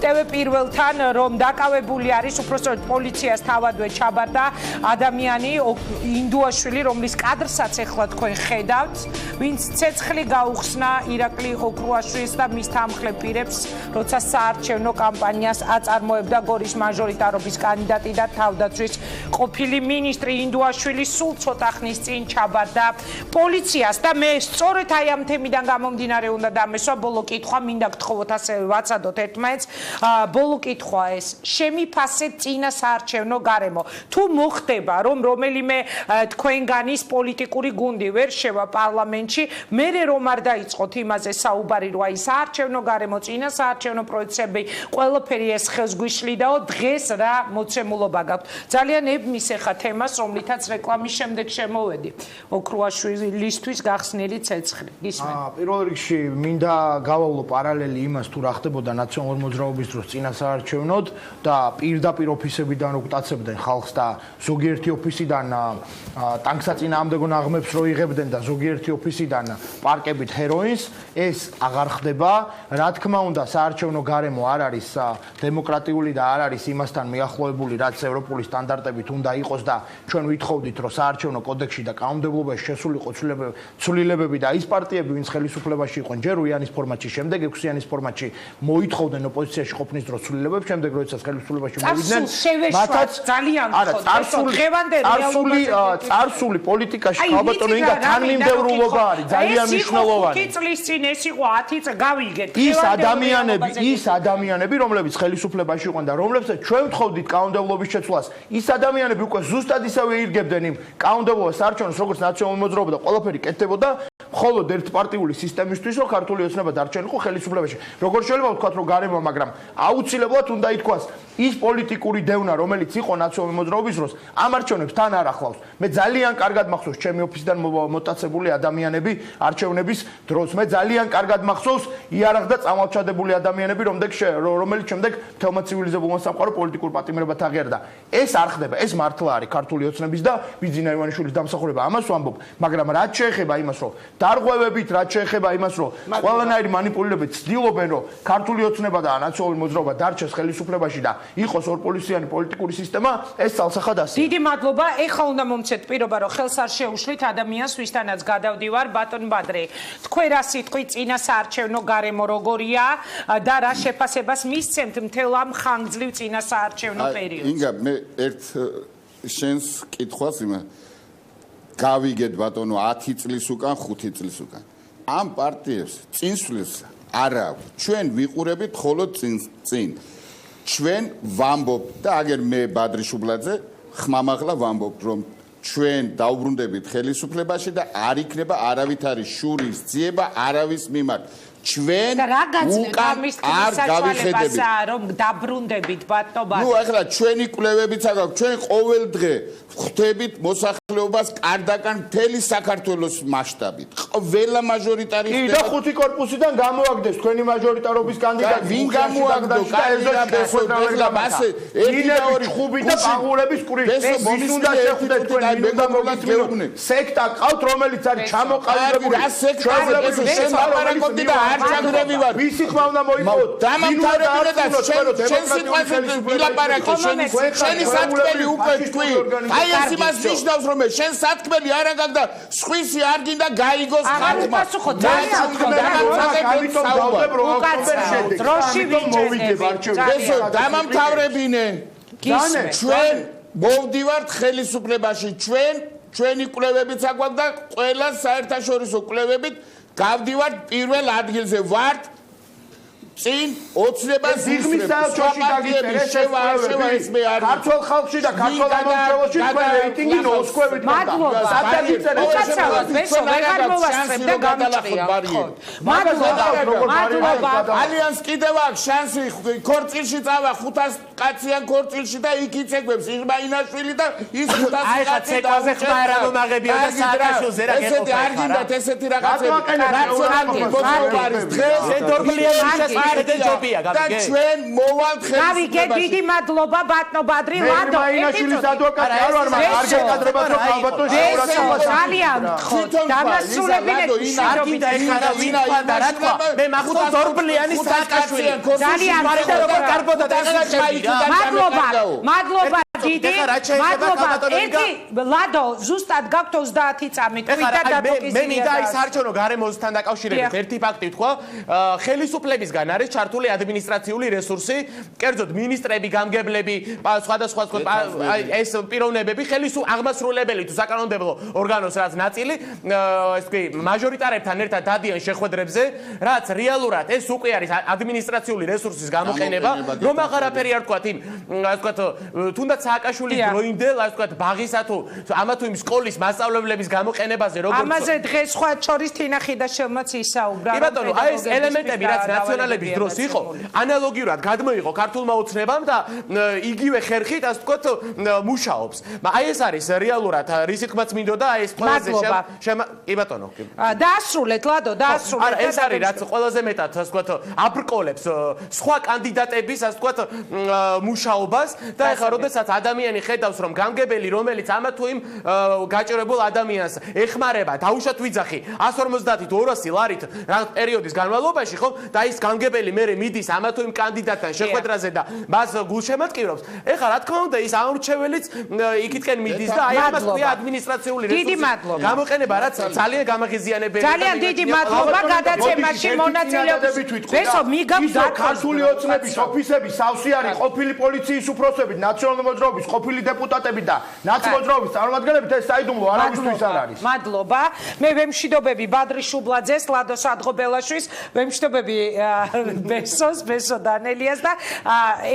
მივხვდები პირველთან რომ დაკავებული არის უпростоრად პოლიციას თავადვე ჩაბარდა ადამიანი ინდუაშვილი რომლის კადრსაც ახლა თქვენ ხედავთ ვინც ცეცხლი გაუხსნა ირაკლი ოქრუაშვილს და მის თანხლებ პირებს როცა საარჩევნო კამპანიას აწარმოებდა გორის მაჟორიტარობის კანდიდატი და თავდაცვის ყოფილი მინისტრი ინდუაშვილი სულ ცოტა ხნის წინ ჩაბარდა პოლიციას და მე სწორედ აი ამ თემიდან გამომდინარე უნდა დამესვა ბოლო კითხვა მინდა გთხოვოთ ასე ვაცადოთ ერთმანეთს ბოლო კითხვა ეს შემიფასე წინა საარჩევნო გარემო თუ მოხდება რომ რომელიმე თქვენგანის პოლიტიკური გუნდი ვერ შევა პარლამენტში მერე რომ არ დაიწყოთ იმაზე საუბარი რომ აი საარჩევნო გარემო წინა საარჩევნო პროცესები ყველაფერი ეს ხელს გვიშლიდაო დღეს რა მოცემულობა გაქვთ ძალიან ებმისეხა თემას რომლითაც რეკლამის შემდეგ შემოვედი ოქრუაშვილისთვის გახსნილი ცეცხლი გისმენთ პირველ რიგში მინდა გავავლო პარალელი იმას თუ რა ხდებოდა ნაციონალურ მოძრაობის დროს წინა საარჩევნოდ და პირდაპირ ოფისებიდან უკტაცებდნენ ხალხს და ზოგიერთი ოფისიდან ტანკსაწინააღმდეგო ნაღმებს რო იღებდნენ და ზოგიერთი ოფისიდან პარკებით ჰეროინს ეს აღარ ხდება რა თქმა უნდა საარჩევნო გარემო არ არის დემოკრატიული და არ არის იმასთან მიახლოებული რაც ევროპული სტანდარტებით უნდა იყოს და ჩვენ ვითხოვდით რომ საარჩევნო კოდექსში და კანონმდებლობაში შესულიყო ცვლილებები და ის პარტიები ვინც ხელისუფლებაში იყვნენ ჯერ იანის ფორმატში შემდეგ 6-იანის ფორმატში მოითხოვდნენ ოპოზიციაში ყოფნის დროს ცვლილებებს შემდეგ როდესაც ხელისუფლებაში მოვიდნენ მათაც ძალიან წარსული პოლიტიკაში ხალბატონო ინგა თანმიმდევრულობა არის ძალიან მნიშვნელოვანი 5 წლის წინ ეს იყო 10 წელი გავიგეთ ის ადამიანები რომლებიც ხელისუფლებაში იყვნენ და რომლებსაც ჩვენ ვთხოვდით კანონმდებლობის შეცვლას ის ადამიანები უკვე ზუსტად ისევე ირგებდნენ იმ კანონმდებლობას საარჩევნოს როგორც ნაციონალური მოძრაობა და ყველაფერი კეთდებოდა მხოლოდ ერთპარტიული სისტემისთვის რომ ქართული ოცნება დარჩენილიყო ხელისუფლებაში როგორ შეიძლება ვთქვათ რომ გარემო მაგრამ აუცილებლად უნდა ითქვას ის პოლიტიკური დევნა რომელიც იყო ნაციონალური მოძრაობის დროს ამ არჩევნებს თან არ ახლავს მე ძალიან კარგად მახსოვს ჩემი ოფისიდან მოტაცებული ადამიანები არჩევნების დროს მე ძალიან კარგად მახსოვს იარაღდა წამალჩადებული ადამიანები რომელიც შემდეგ თელმა ცივილიზებულმა სამყარო პოლიტიკურ პატიმრებად აღიარდა ეს არ ხდება ეს მართლა არის ქართული ოცნების და ბიძინა ივანიშვილის დამსახურება ამას ვამბობ მაგრამ რაც შეეხება იმას რომ დარღვევებით რაც შეეხება იმას რომ ყველანაირი მანიპულირებით ცდილობენ რომ ქართული ოცნება და ნაციონალური მოძრაობა დარჩეს ხელისუფლებაში და იყოს ორპოლისიანი პოლიტიკური სისტემა ეს ცალსახად ასე დიდი მადლობა ეხლა უნდა მომცეთ პირობა რომ ხელს არ შეუშლით ადამიანს ვისთანაც გადავდივარ ბატონ ბადრე თქვენ რა სიტყვი წინა საარჩევნო გარემო როგორია და რა შეფასებას მისცემთ მთელ ამ ხანგრძლივ წინა საარჩევნო პერიოდს ინგა მე ერთ შენს კითხვას იმა გავიგეთ ბატონო 10 წლის უკან 5 წლის უკან ამ პარტიებს წინსვლის არა ჩვენ ვიყურებით ხოლო წინ ჩვენ ვამბობთ და აგერ მე ბადრიშუბლაძე ხმამაღლა ვამბობთ რომ ჩვენ დაუბრუნდებით ხელისუფლებაში და არ იქნება არავითარი შურის ძიება არავის მიმართ ჩვენ უკან არ გავიხედებით რომ დაბრუნდებით ბატონო ნუ ახლა ჩვენი კვლევებიც აქვს ჩვენ ყოველ დღე ხვდებით მოსახლეობას კარდაკან მთელი საქართველოს მასშტაბით ყველა მაჟორიტარი და 5 კორპუსიდან გამოაგდეს თქვენი მაჟორიტარობის კანდიდატი ვინ გამოაგდა ასე ერთი და ორი ხუბი და პაღურების კვრის ვის უნდა შეხვდეთ თქვენ უნდა მოგიწმინოთ სექტა ყავთ რომელიც არის ჩამოყალიბებული რა სექტა ეს შემოყალიბებული და არ ჩაგრები ვარ ვისი ხმა უნდა მოიპოვოთ დამამთავრებელად შენ სიტყვაზე ვილაპარაკე შენი სათქმელი უკვე თქვი აი ეს იმას ნიშნავს რომ შენ სათქმელი არ აგაგ და სხვისი არ გინდა გაიგოს ხალხმა პასუხო ძალიან ესო დამამთავრებინე ჩვენ მოვდივართ ხელისუფლებაში ჩვენი კვლევებიც აგვაქვს და ყველა საერთაშორისო კვლევებით გავდივართ პირველ ადგილზე ვართ წინ ოცნებას ზიღმის საერთაშორისო დაგიწერეს შევა ეს მე არის ქართულ ხალხში და ქართულ ამომრჩევლებში თქვენ რეიტინგი ნოსკვებით მადლობა მადლობა ალიანს კიდევ აქვს შანსი ქორწილში წავა 500 კაციან ქორწილში და იქ იცეკვებს ირმაინაშვილი და ის 500 კაცი დაზე ხმა რა მომაღებია და საარაშოზე რა ესეთი არ გინდათ ესეთი რაღაცები რაციონალური მოძრაობა არის დღეს დორბლიანი გამიგე ჯობია, და გამიგე. ჩვენ მოვალთ გავიგე, დიდი მადლობა ბატონო ბადრი, ლადო. მაინაშვილის ადვოკატი არ ვარ, მაგრამ არ გეკადრებათ რომ ალბათო შეურაცხყოფა. ძალიან გხოთ. დამასრულებინეთ მშვიდობით. ეხარა ვინ თქვა და რა თქვა? მე მახსოვს ორბლიანი სააკაშვილი. ძალიან მარიდა როგორ კარბოდა და ეხლა ჩაიგდა. მადლობა დიდი. მადლობა. ერთი ლადო, ზუსტად გაქვთ 30 წამი. თვითა დადოკიზია. მე მინდა ის არჩევნო გარემოსთან დაკავშირებით ერთი ფაქტი თქვა, ხელისუფლებისგან არის ჩართული ადმინისტრაციული რესურსი, კერძოდ მინისტრები, გამგებლები, სხვადასხვა ეს პიროვნებები, აღმასრულებელი თუ საკანონმდებლო ორგანოს რაც ნაწილი, ეს კი მაჟორიტარებთან ერთად დადიან შეხვედრებზე, რაც რეალურად ეს უკვე არის ადმინისტრაციული რესურსის გამოყენება, რომ აღარაფერი არ თქვათ იმ, ასე ვთქვათ, თუნდაც სააკაშვილის დროინდელ, ასე ვთქვათ, ბაღისა თუ ამა თუ იმ სკოლის მასწავლებლების გამოყენებაზე როგორც ამაზე დღეს სხვა შორის თინახი და შემოც ისაუბრა. კი ბატონო, აი ეს ელემენტები რაც ნაციონალების დროს იყო, ანალოგიურად გადმოიღო ქართულმა ოცნებამ და იგივე ხერხით, ასე ვთქვათ, მუშაობს. აი ეს არის რეალურად რის თქმაც მინდოდა აი ეს ყველაზე კი ბატონო. დაასრულეთ ლადო, დაასრულეთ. არა, ეს არის რაც ყველაზე მეტად, ასე ვთქვათ, აბრკოლებს სხვა კანდიდატების, ასე ვთქვათ, მუშაობას და ეხლა როდესაც ადამიანი ხედავს რომ გამგებელი რომელიც ამა თუ იმ გაჭირებულ ადამიანს ეხმარება დაუშვათ ვიძახი 150 თუ 200 ლარით რაღაც პერიოდის განმავლობაში ხო და ის გამგებელი მე მიდის ამა თუ იმ კანდიდატთან შეხვედრაზე და მას გულშემატკივრობს ეხლა რა თქმა უნდა ის ამორჩეველიც იქითკენ მიდის და აი ამას ქვია ადმინისტრაციული რესურსი გამოყენება რაც ძალიან გამაღიზიანებელი ძალიან დიდი მადლობა გადაცემაში მონაწილეობის ბესო მიგავს ქართული ოცნების ოფისები სავსე არის ყოფილი პოლიციის უფროსებით ნაციონალური მოძრაობის ყოფილი დეპუტატები და ნაცმოძრაობის წარმომადგენლებით ეს საიდუმლო არავისთვის არ არის. მადლობა. მე ვემშვიდობები ბადრი შუბლაძეს, ლადო სადღობელაშვილს, ვემშვიდობები ბესო დანელიას და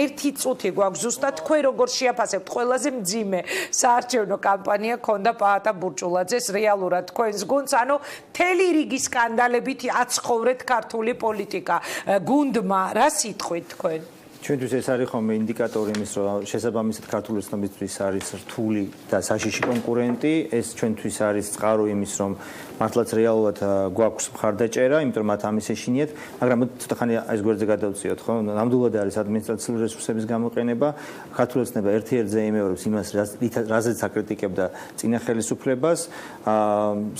ერთი წუთი გვაქვს ზუსტად თქვენ როგორ შეაფასებთ ყველაზე მძიმე საარჩევნო კამპანია ქონდა პაატა ბურჭულაძეს რეალურად თქვენს გუნდს, ანუ მთელი რიგი სკანდალებით აცხოვრეთ ქართული პოლიტიკა. გუნდმა რა სიტყვით თქვენ? ჩვენთვის ეს არის ხოლმე ინდიკატორი იმის, რომ შესაბამისად ქართული ოცნებისთვის არის რთული და საშიში კონკურენტი. ეს ჩვენთვის არის წყარო იმის, რომ მართლაც რეალურად გვაქვს მხარდაჭერა, იმიტომ რომ მათ ამის ეშინიათ, მაგრამ ცოტა ხანი ეს გვერდზე გადავწიოთ, ხო? ნამდვილად არის ადმინისტრაციული რესურსების გამოყენება. ქართული ოცნება ერთ-ერთზე იმეორებს იმას, რაზეც აკრიტიკებდა წინა ხელისუფლებას.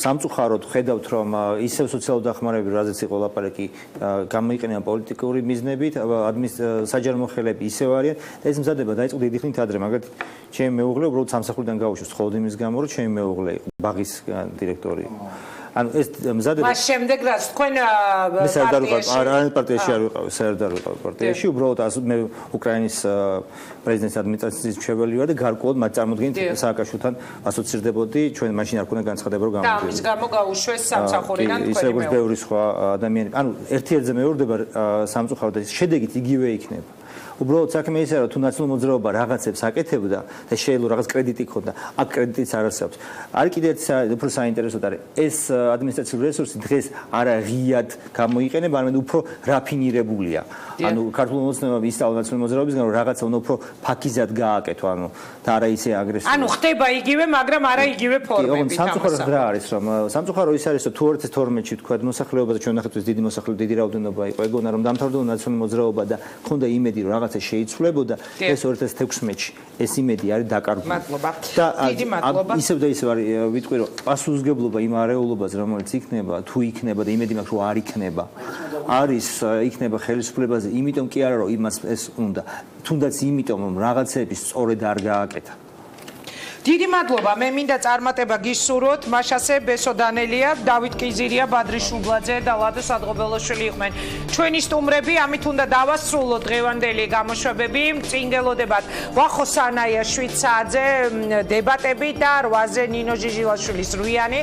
სამწუხაროდ ხედავთ, რომ ისევ სოციალურ დახმარებები, რაზეც იყო ლაპარაკი, გამოიყენება პოლიტიკური მიზნებით, საჯარო მოხელეები ისევ არიან და ეს მზადება დაიწყო დიდი ხნით ადრე, მაგალითად ჩემი მეუღლე უბრალოდ სამსახურიდან გაუშვეს მხოლოდ იმის გამო, რომ ჩემი მეუღლე იყო ბაღის დირექტორი. ანუ ეს მზადება მას შემდეგ რაც თქვენ პარტიაში არ ვიყავ, საერთოდ არ ვიყავ პარტიაში, უბრალოდ მე უკრაინის პრეზიდენტის ადმინისტრაციის მრჩეველი ვარ და გარკვეულად მათ წარმოდგენით სააკაშვილთან ასოცირდებოდი, ჩვენ მაშინ არ ქონდა განცხადება რომ გამოვიდეს. და ამის გამო გაუშვეს სამსახურიდან თქვენი ისე როგორც ბევრი სხვა ადამიანი, ანუ ერთ-ერთზე მეორდება სამწუხაროდ და შედეგით იგივე იქნება. უბრალოდ საქმე ისაა, რომ თუ ნაციონალური მოძრაობა რაღაცებს აკეთებდა და შეიძლება რაღაც კრედიტი ქონდა, აქ კრედიტიც არ არსებობს. არის კიდევ ერთი უფრო საინტერესო არის, ეს ადმინისტრაციული რესურსი დღეს არა ღიად გამოიყენება, არამედ უფრო რაფინირებულია. ანუ ქართული ოცნებამ ისწავლა ნაციონალური მოძრაობისგან, რომ რაღაცა უნდა უფრო ფაქიზად გააკეთო, ანუ და არა ისე აგრესიულად. ანუ ხდება იგივე, მაგრამ არა იგივე ფორმებით. სამწუხარო რა არის, რომ სამწუხარო ის არის, რომ თუ 2012-ში თქვა მოსახლეობაზე ჩვენ ნახეთ დიდი მოსახლეობა, დიდი რაოდენობა იყო, ეგონა რომ დამთავრდა ნაციონალური მოძრაობა და ხონდა იმედი, რომ შეიცვლებოდა ეს 2016-ში ეს იმედი არის დაკარგული. მადლობა. და დიდი მადლობა. ისევ და ისევ არის ვიტყვი რომ პასუხისგებლობა იმ არეულობაზე რომელიც იქნება, თუ იქნება და იმედი მაქვს რომ არ იქნება. არის იქნება ხელისუფლებაზე, იმიტომ კი არა რომ იმას ეს უნდა. თუნდაც იმიტომ რომ რაღაცები სწორედ არ გააკეთა. დიდი მადლობა. მე მინდა წარმატება გისურვოთ. მაშასე ბესო დანელია, დავით კიზირია, ბადრი შუბლაძე და ლადო სადღობელაშვილი იყვნენ ჩვენი სტუმრები. ამით უნდა დავასრულოთ დღევანდელი გამოშვებები. წინ გელოდებათ ვახო სანაია შვიცაძე დებატები და 8-ზე ნინო ჟიჟილაშვილის რვიანი.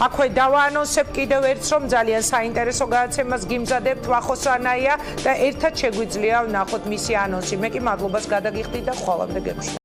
აქვე დავაანონსებ კიდევ ერთს, რომ ძალიან საინტერესო გადაცემას გიმზადებთ ვახო სანაია და ერთად შეგვიძლია ვნახოთ მისი ანონსი. მე კი მადლობას გადაგიხდით და ხვალამდე გემშვიდობთ.